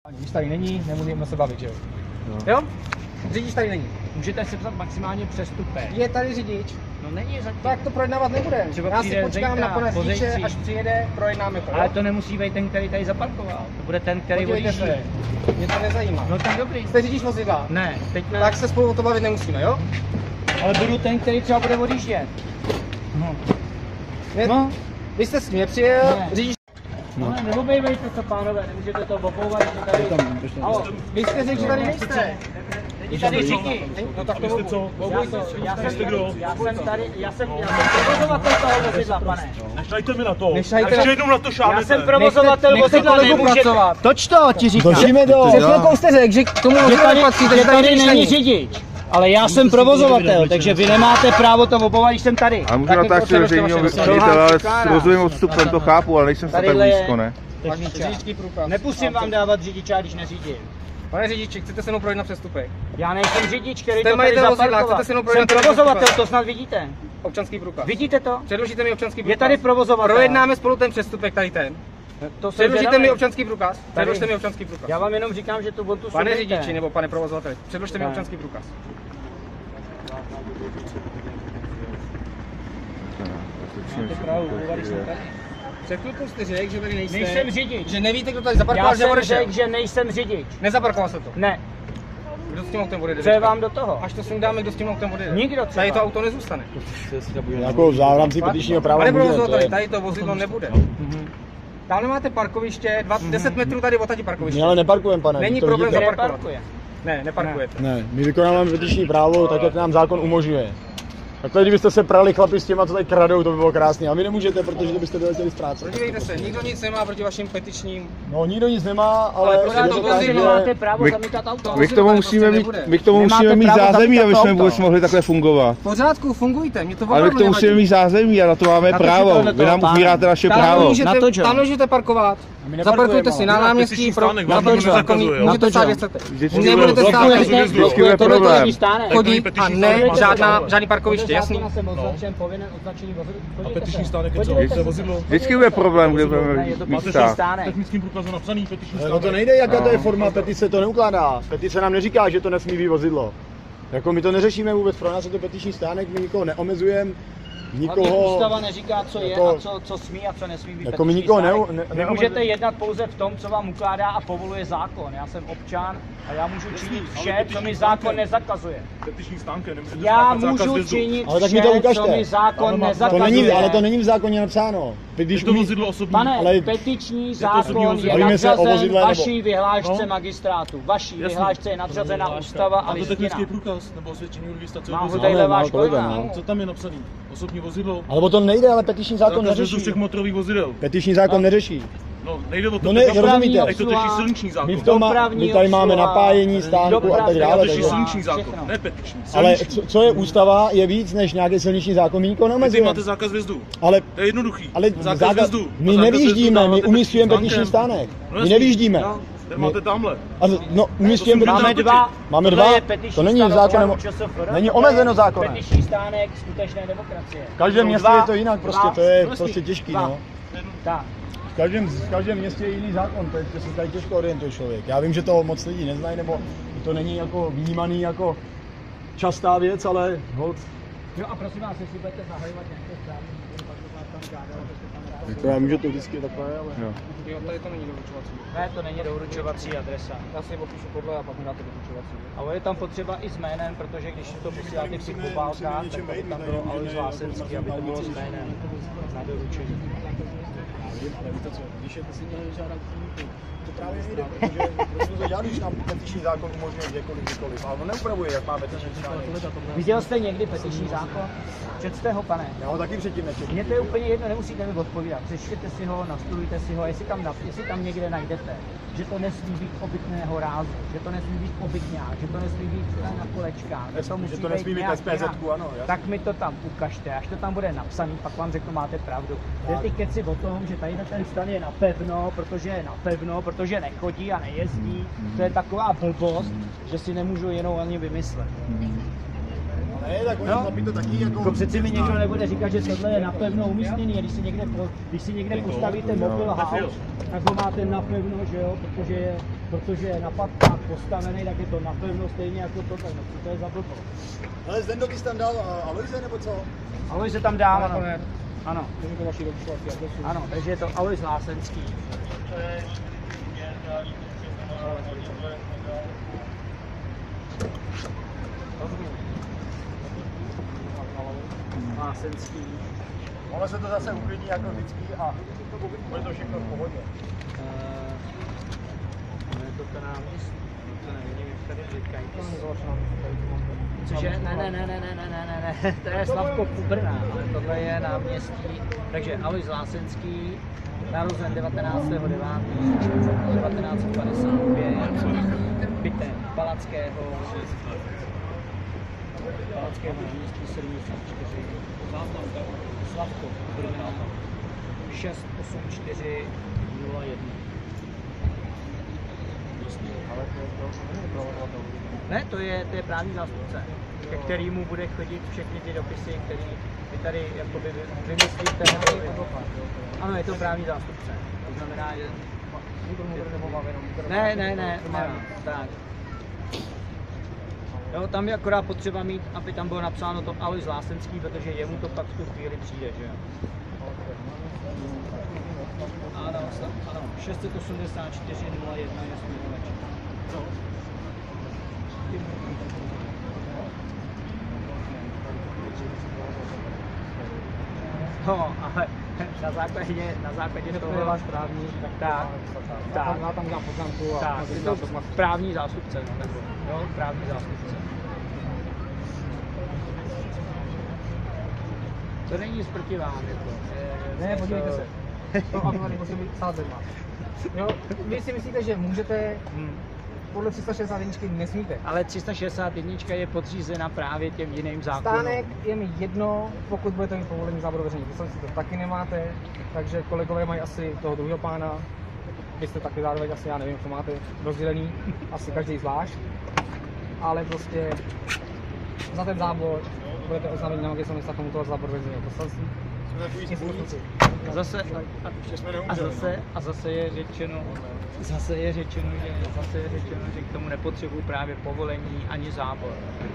Když tady není, nemůžeme se bavit, že jo? Jo? Řidič tady není. Můžete se psat maximálně přestupek. Je tady řidič. No není zatím. Tak to projednávat nebudeme. Já si počkám na pana řidiče, až přijede, projednáme to. Ale to nemusí být ten, který tady zaparkoval. To bude ten, který odjíždí. Mě to nezajímá. No tak dobrý. Jste řidič vozidla? Ne, teď ne. Tak se spolu o to bavit nemusíme, jo? Ale budu ten, který třeba bude odjíždět. No. Vy jste s mě přijel, řidič. No. Ale neobejvejte to, pánové, nemůžete to opouvat, že tady... Alo, vy jste řekl, že tady nejste. Není tady říky. No tak to co? Já jsem provozovatel toho vozidla, pane. Nešajte mi na to. Nešajte ještě jednou na to šáhnete. Já jsem provozovatel vozidla, nemůžete. Toč to, ti říkám. Točíme to. Před chvilkou jste řekl, že k tomu nepatříte, že tady není řidič. Ale já jsem provozovatel, takže vy nemáte právo to opovat, když jsem tady. A můžu natáčet veřejného ředitele, ale s rozumím odstupem to chápu, ale nejsem se tak blízko, ne? Nepustím vám dávat řidiča, když neřídím. Pane řidiči, chcete se mnou projednat přestupek? Já nejsem řidič, který to tady zaparkoval. Jsem provozovatel, to snad vidíte. Občanský průkaz. Vidíte to? Předložíte mi občanský průkaz. Je tady provozovatel. Projednáme spolu ten přestupek tady ten. Předložíte mi občanský průkaz. Předložte mi občanský průkaz. Já vám jenom říkám, že tu botu pane řidiči nebo pane provozovateli, předložte mi občanský průkaz. Před chvilkou jste řekl, že tady nejste. Nejsem řidič. Že nevíte, kdo tady zaparkoval, že odešel. Já jsem řekl, že nejsem řidič. Nezaparkoval se to? Ne. Kdo s tím autem odjede? Co je vám do toho? Až to sundáme, kdo s tím autem odjede? Nikdo třeba. Tady to auto nezůstane. Jako v rámci petičního práva pane může, provozovateli, tady to vozidlo nebude. Tam máte parkoviště, 10 metrů tady odtadi parkoviště. My ale neparkujeme, pane. Není problém zaparkovat. Ne, neparkujete. Ne, my vykonáváme petiční právo tak, jak nám zákon umožňuje. Takhle, kdybyste se prali chlapi s těma, co tady kradou, to by bylo krásné. A vy nemůžete, protože to byste vyletěli z práce. Podívejte se, nikdo nic nemá proti vašim petičním. No, nikdo nic nemá, ale to vozidlo máte právo zamítat auto. My k tomu musíme mít zázemí, aby jsme vůbec mohli takhle fungovat. V pořádku, fungujte, mě to ale my k tomu musíme mít zázemí a na to máme právo. Vy nám upíráte naše právo. Tam můžete parkovat. Zaparkujte si na náměstí pro můžete stát, kde chcete. Nebudete stát, vždycky bude problém. Chodí a ne žádný parkoviště, jasný. A petiční stánek je co? To je vozidlo? Vždycky bude problém, kde budeme mít stát. Technickým průkazem napsaný petiční stánek. No to nejde, jaká to je forma, petice to neukládá. Petice nám neříká, že to nesmí být vozidlo. Jako my to neřešíme vůbec, pro nás je to petiční stánek, my nikoho neomezujeme. Nikoho, ústava neříká, co je a co smí a co nesmí být. Jako my nikoho nemůžete jednat pouze v tom, co vám ukládá a povoluje zákon. Já jsem občan a já můžu činit vše, co mi zákon nezakazuje. Petiční stánky, nemůžete já můžu činit vše, co mi zákon nezakazuje. Ale to není v zákoně napsáno. Je to vozidlo osobní. Pane, petiční zákon je nadřazen vaší vyhlášce magistrátu. Vaší vyhlášce je nadřazena ústava a listina. A to technický průkaz nebo osvědčení registrace. Má ho tadyhle váš kolega. Co tam je napsaný? Osobní vozidlo. Ale o to nejde, ale petiční zákon neřeší. Všech motorových vozidel. Petiční zákon neřeší. No, nejde o to. No ne, rozumíte. To řeší silniční zákon. My tady máme napájení stánku a tak dále. To řeší silniční zákon, ne petiční. Ale co je ústava, je víc než nějaký silniční zákon, my nikoho neomezujeme. Vy máte zákaz vjezdu. Ale to je jednoduchý. Ale zákaz vjezdu. My nevýjíždíme, my umístujeme petiční stánek. My nevýjíždíme. Máte tamhle. No, umístujeme Máme dva. To není v zákonem. Není omezeno zákonem. Petiční stánek skutečné demokracie. V každém městě je to jinak, prostě to je prostě těžký, no. Tak. V každém městě je jiný zákon, to se tady těžko orientuje člověk. Já vím, že to moc lidí neznají, nebo to není jako vnímaný jako častá věc, ale hold. Jo a prosím vás, jestli budete zahajovat nějaké zprávy, jako já vím, že to vždycky takhle je, ale... Jo, tady to není doručovací. Ne, to není doručovací adresa. Já si popíšu podle a pak mi dáte doručovací. Ale je tam potřeba i s jménem, protože když to posíláte v těch obálkách, tak tam bylo Alois Lásenský, aby to bylo s jménem na doručení. Ale víte co, když je to si žádám to právě nejde, protože já když nám petiční zákon umožňuje kdykoliv, ale on neupravuje, jak má petiční zákon. Viděl jste někdy petiční zákon? Četste ho, pane? Já ho taky předtím nečetl. Mně to je úplně jedno, nemusíte mi odpovídat. Přečtěte si ho, nastudujte si ho, jestli tam někde najdete, že to nesmí být obytného rázu, že to nesmí být obytňák, že to nesmí být na kolečkách, že to nesmí být SPZ-ku, ano. Tak mi to tam ukažte, až to tam bude napsaný, pak vám řeknu, máte pravdu. Jde ty keci o tom, že tady ten stan je napevno, protože nechodí a nejezdí. To je taková blbost, že si nemůžu jenom ani vymyslet. Ne, tak oni chlapi to taky jako... Přeci mi někdo nebude říkat, že tohle je napevno umístěný a když si někde postavíte mobil house, tak ho máte napevno, že jo, protože je na patkách postavený, tak je to napevno stejně jako to, tak no, co to je za blbost. Ale Zdendo, ty jsi tam dal Aloise nebo co? Aloise tam dál, ano. Ano, takže je to Alois Lásenský. Lásenský. Ono se to zase uklidní jako vždycky a bude to všechno v pohodě. Je to ten náměstí, to nevím, jak tady říkají. Cože? Ne, to je Slavko Brna, ale tohle je náměstí. Takže Alois Lásenský, narozen 19.9.1955, bytem Palackého náměstí 74, Slavko Brna 68401. Ne, to je právní zástupce, ke kterému bude chodit všechny ty dopisy, které vy tady jakoby vymyslíte. Ano, je to právní zástupce. To znamená, že... Ne, tak. Jo, tam je akorát potřeba mít, aby tam bylo napsáno to Alois Lásenský, protože jemu to pak v tu chvíli přijde, že jo. Ano, 684 01 je směrovač. No, ale na základě toho... To je váš právní, tak. Já tam dám poznámku a... Tak, je to právní zástupce, no, nebo, jo, právní zástupce. To není nic proti vám, jako. Ne, podívejte se. To auto musí být psát zedma. Jo, vy si myslíte, že můžete... Podle 361 nesmíte. Ale 361 je podřízena právě těm jiným zákonům. Stánek je mi jedno, pokud budete mít povolení záboru veřejných poslanců, to taky nemáte, takže kolegové mají asi toho druhého pána, vy jste taky zároveň asi, já nevím, co máte rozdělený, asi každý zvlášť, ale prostě za ten zábor budete oznámit na magistrátním státu toho záboru veřejného poslanců. A zase je řečeno, že k tomu nepotřebují právě povolení ani zábor.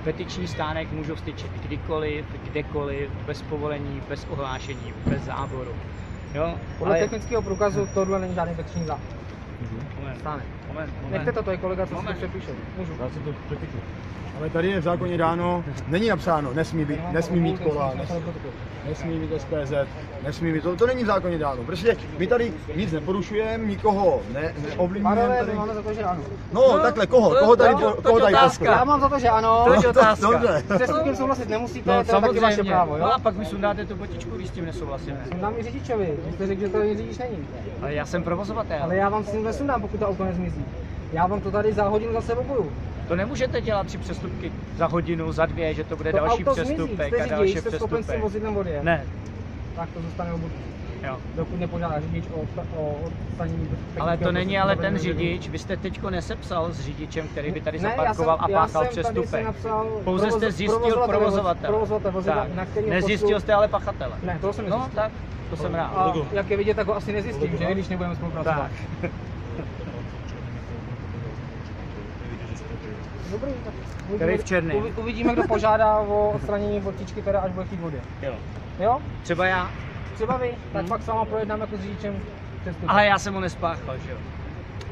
Petiční stánek můžou vstyčit kdykoliv, kdekoliv, bez povolení, bez ohlášení, bez záboru. Jo? Podle technického průkazu tohle není žádný petiční stánek. Moment. Nechte to, je kolega, co si to přepíše. Můžu. Já si to přepíšu. Ale tady je v zákoně dáno, není napsáno, nesmí mít kola, nesmí mít SPZ, nesmí mít, to není v zákoně dáno, protože my tady nic neporušujeme, nikoho neovlivňujeme tady. Máme za to, že ano. No, takhle, koho tady poškodí? Já mám za to, že ano. To je otázka. Dobře. Se s tím souhlasit nemusíte, No, to je taky vaše právo, jo? No a pak vy sundáte tu botičku, když s tím nesouhlasíme. Sundám i řidičovi, vy jste řekl, že to řidič není. Ale já jsem provozovatel. Ale já vám s tím nesundám, pokud to auto nezmizí. Já vám to tady za hodinu zase obuju. To nemůžete dělat 3 přestupky za hodinu, za 2, že to bude To další auto přestupek zmizí, a další jste schopen s tím přestupek. vozidlem odjet. Ne, Tak to zůstane obudí. jo. Dokud nepožádá řidič o odstanění. Ale to není ale ten řidič, vy jste teďko nesepsal s řidičem, který by tady zaparkoval a já páchal jsem tady si přestupek. napsal Pouze jste zjistil provozovatele. vozidla, Tak, na který nezjistil jste ale pachatele. Ne, to jsem No nezjistil. tak, to jsem rád. A jak je vidět, tak ho asi nezjistím, že? Když nebudeme spolupracovat. Tak. Dobrý, tak Který v černém. uvidíme, kdo požádá o odstranění botičky, teda až bude chtít vody. Jo. Jo? Třeba já, Třeba vy, tak pak s váma projednáme jako s řidičem přestupek. ale já jsem ho nespáchal, že jo.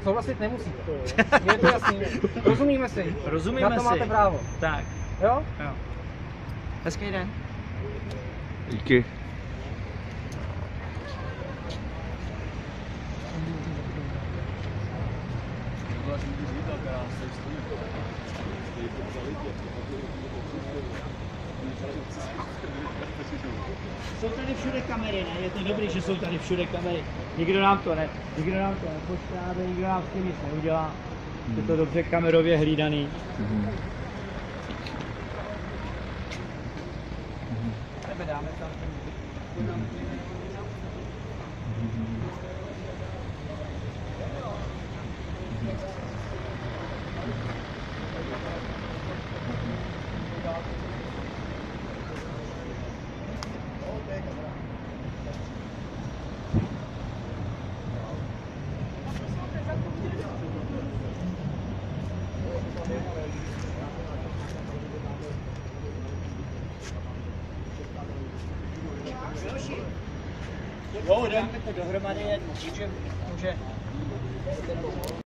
Souhlasit nemusíte. Je to jasný. Rozumíme si. Rozumíme Na to si. máte právo. Tak, Jo? jo. Hezký den. Díky. Jsou tady všude kamery, ne? Je to dobrý, že jsou tady všude kamery. Nikdo nám to nepoškrábe, nikdo nám s tím nic neudělá. Je to dobře kamerově hlídaný. Tebe dáme tam. Jo, dáme to dohromady, může